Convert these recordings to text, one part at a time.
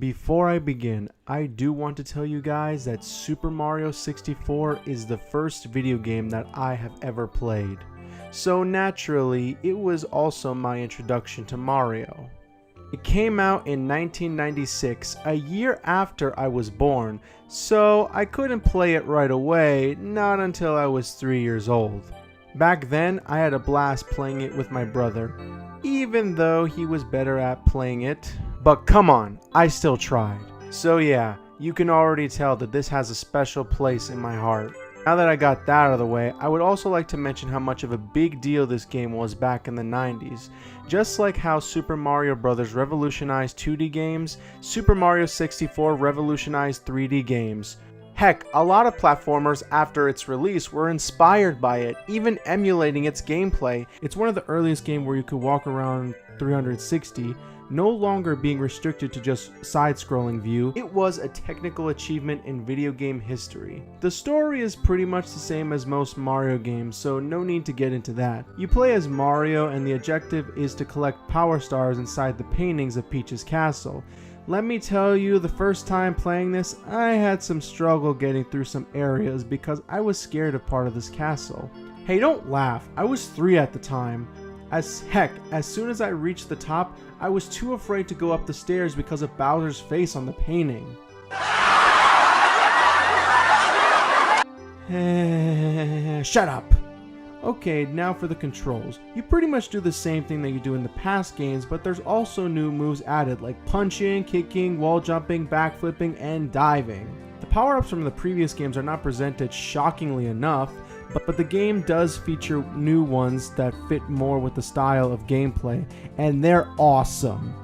Before I begin, I do want to tell you guys that Super Mario 64 is the first video game that I have ever played. So naturally, it was also my introduction to Mario. It came out in 1996, a year after I was born, so I couldn't play it right away, not until I was 3 years old. Back then, I had a blast playing it with my brother, even though he was better at playing it. But come on, I still tried. So yeah, you can already tell that this has a special place in my heart. Now that I got that out of the way, I would also like to mention how much of a big deal this game was back in the 90s. Just like how Super Mario Bros. Revolutionized 2D games, Super Mario 64 revolutionized 3D games. Heck, a lot of platformers after its release were inspired by it, even emulating its gameplay. It's one of the earliest games where you could walk around 360, no longer being restricted to just side-scrolling view. It was a technical achievement in video game history. The story is pretty much the same as most Mario games, so no need to get into that. You play as Mario and the objective is to collect power stars inside the paintings of Peach's castle. Let me tell you, the first time playing this, I had some struggle getting through some areas because I was scared of part of this castle. Hey, don't laugh, I was 3 at the time. As soon as I reached the top, I was too afraid to go up the stairs because of Bowser's face on the painting. Shut up! Okay, now for the controls. You pretty much do the same thing that you do in the past games, but there's also new moves added like punching, kicking, wall jumping, backflipping, and diving. The power-ups from the previous games are not presented shockingly enough, but the game does feature new ones that fit more with the style of gameplay, and they're awesome.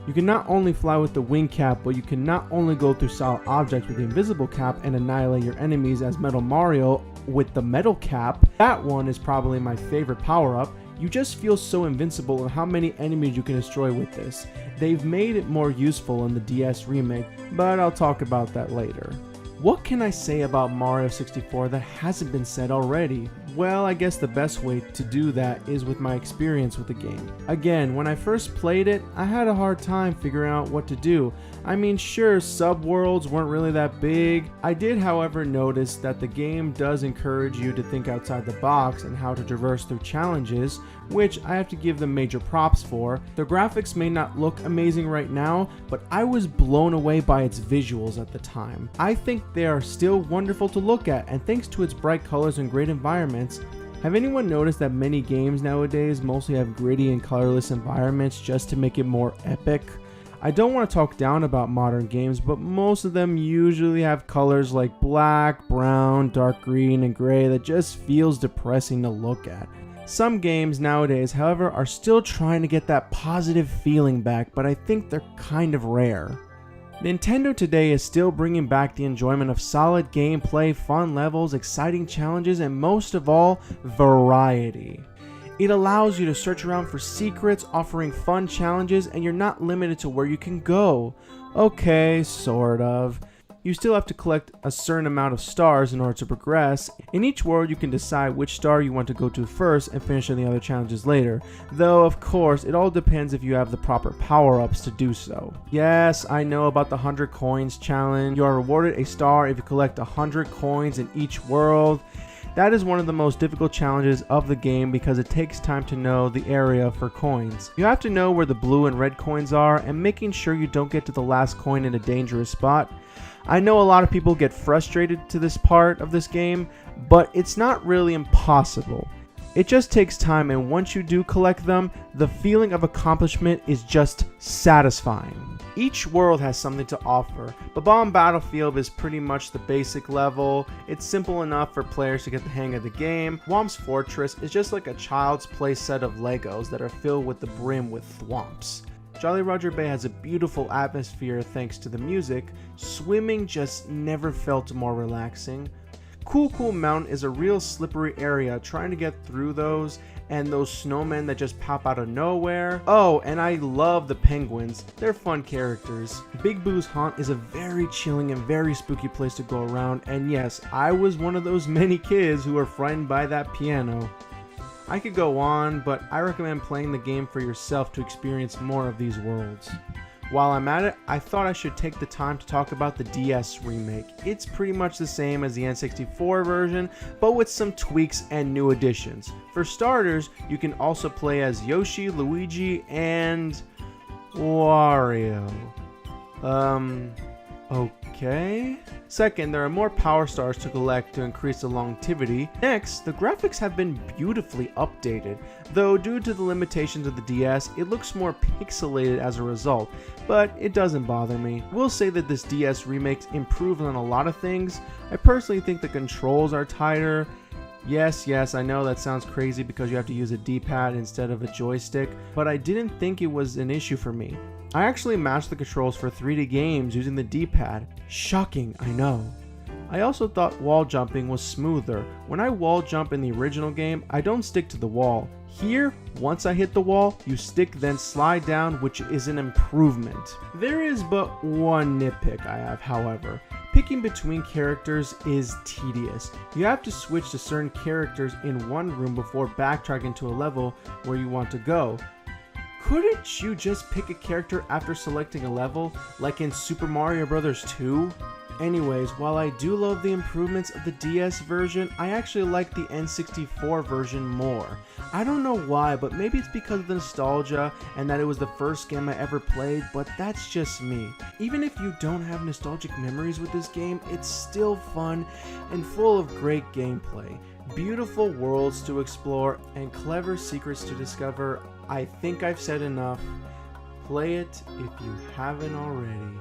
You can not only fly with the wing cap, but you can not only go through solid objects with the invisible cap and annihilate your enemies as Metal Mario with the metal cap. That one is probably my favorite power-up. You just feel so invincible in how many enemies you can destroy with this. They've made it more useful in the DS remake, but I'll talk about that later. What can I say about Mario 64 that hasn't been said already? Well, I guess the best way to do that is with my experience with the game. Again, when I first played it, I had a hard time figuring out what to do. I mean, sure, sub-worlds weren't really that big. I did, however, notice that the game does encourage you to think outside the box and how to traverse through challenges, which I have to give them major props for. The graphics may not look amazing right now, but I was blown away by its visuals at the time. I think they are still wonderful to look at, and thanks to its bright colors and great environments. Have anyone noticed that many games nowadays mostly have gritty and colorless environments just to make it more epic? I don't want to talk down about modern games, but most of them usually have colors like black, brown, dark green, and gray that just feels depressing to look at. Some games nowadays, however, are still trying to get that positive feeling back, but I think they're kind of rare. Nintendo today is still bringing back the enjoyment of solid gameplay, fun levels, exciting challenges, and most of all, variety. It allows you to search around for secrets, offering fun challenges, and you're not limited to where you can go. Okay, sort of. You still have to collect a certain amount of stars in order to progress. In each world, you can decide which star you want to go to first and finish the other challenges later. Though, of course, it all depends if you have the proper power-ups to do so. Yes, I know about the 100 coins challenge. You are rewarded a star if you collect 100 coins in each world. That is one of the most difficult challenges of the game because it takes time to know the area for coins. You have to know where the blue and red coins are and making sure you don't get to the last coin in a dangerous spot. I know a lot of people get frustrated to this part of this game, but it's not really impossible. It just takes time, and once you do collect them, the feeling of accomplishment is just satisfying. Each world has something to offer. Bomb Battlefield is pretty much the basic level. It's simple enough for players to get the hang of the game. Thwomp's Fortress is just like a child's play set of Legos that are filled with the brim with thwomps. Jolly Roger Bay has a beautiful atmosphere thanks to the music. Swimming just never felt more relaxing. Cool Mountain is a real slippery area, trying to get through those, and those snowmen that just pop out of nowhere. Oh, and I love the penguins. They're fun characters. Big Boo's Haunt is a very chilling and very spooky place to go around, and yes, I was one of those many kids who were frightened by that piano. I could go on, but I recommend playing the game for yourself to experience more of these worlds. While I'm at it, I thought I should take the time to talk about the DS remake. It's pretty much the same as the N64 version, but with some tweaks and new additions. For starters, you can also play as Yoshi, Luigi, and Wario. Okay. Second, there are more power stars to collect to increase the longevity. Next, the graphics have been beautifully updated, though due to the limitations of the DS, it looks more pixelated as a result, but it doesn't bother me. We'll say that this DS remake improved on a lot of things. I personally think the controls are tighter. Yes, I know that sounds crazy because you have to use a D-pad instead of a joystick, but I didn't think it was an issue for me. I actually matched the controls for 3D games using the D-pad. Shocking, I know. I also thought wall jumping was smoother. When I wall jump in the original game, I don't stick to the wall. Here, once I hit the wall, you stick then slide down, which is an improvement. There is but one nitpick I have, however. Picking between characters is tedious. You have to switch to certain characters in one room before backtracking to a level where you want to go. Couldn't you just pick a character after selecting a level, like in Super Mario Bros. 2? Anyways, while I do love the improvements of the DS version, I actually like the N64 version more. I don't know why, but maybe it's because of the nostalgia and that it was the first game I ever played, but that's just me. Even if you don't have nostalgic memories with this game, it's still fun and full of great gameplay, beautiful worlds to explore, and clever secrets to discover. I think I've said enough. Play it if you haven't already.